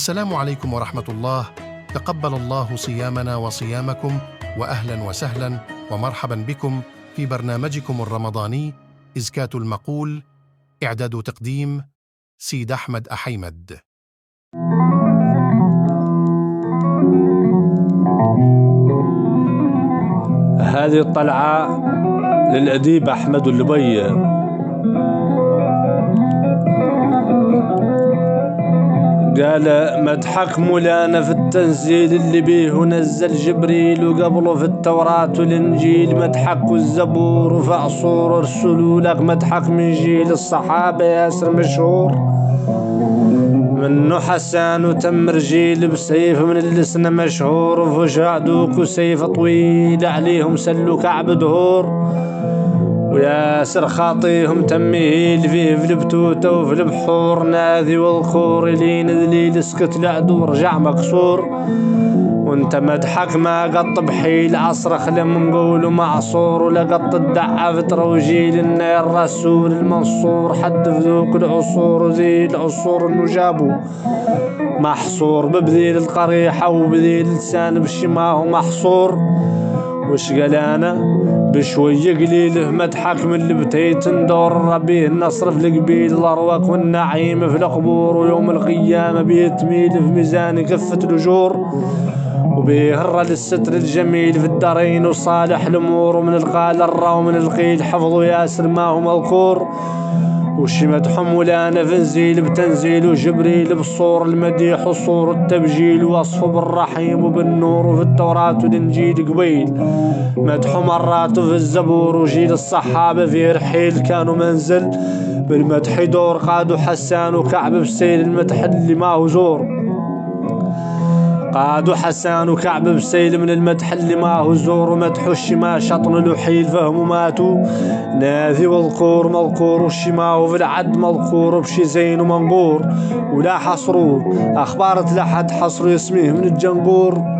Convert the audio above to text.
السلام عليكم ورحمة الله. تقبل الله صيامنا وصيامكم، وأهلا وسهلا ومرحبا بكم في برنامجكم الرمضاني إزكاة المقول. إعداد وتقديم سيد أحمد أحيمد. هذه الطلعة للأديب أحمد اللبي. قال مدحك مولانا في التنزيل اللي بيه نزل جبريل، وقبله في التوراة والإنجيل مدحك والزبور وفعصور ارسلوا لك مدحك من جيل الصحابة ياسر مشهور، منه حسان وتم رجيل بسيف من اللسنة مشهور، وفجع دوك وسيف طويل عليهم سلوا كعب دهور، وياسر خاطيهم تمهيل فيه في البتوتة وفي البحور، ناذي والخور لين ذليل سكت العدو رجع مكسور، وانت مدحك ما قط بحيل عصرخ لم نقولوا معصور، ولقط الدعة في تروجيل النار الرسول المنصور، حد في ذوك العصور وذي العصور انه جابوا محصور ببذيل القريحة وبذيل لسان بشماه محصور، وش قال انا بشوية قليله مدحك من البتيت ندور ربيه النصر في القبيل الأروق والنعيم في القبور، ويوم القيامة بيتميل في ميزان كفة الأجور، وبيهر للستر الجميل في الدارين وصالح الأمور، ومن القال الرا ومن القيل حفظوا ياسر ما هو مذكور، وشي مدحهم ولانا في نزيل بتنزيل وجبريل بالصور المديح وصور التبجيل، وصفه بالرحيم وبالنور وفي التوراة والإنجيل قبيل مدحوا مرات في الزبور، وجيل الصحابة في رحيل كانوا منزل بالمدح دور، قادوا حسان وكعب بسيل المدح اللي ما هو زور، قادوا حسان وكعب بسيل من المدح اللي ما هو زور، ومدحوا الشما شطن الوحيل فهموا ماتوا ناذي والقور مذكور، والشما في العد مذكور بشي زين ومنقور، ولا حصروه أخبارت لحد حصروا يسميه من الجنقور،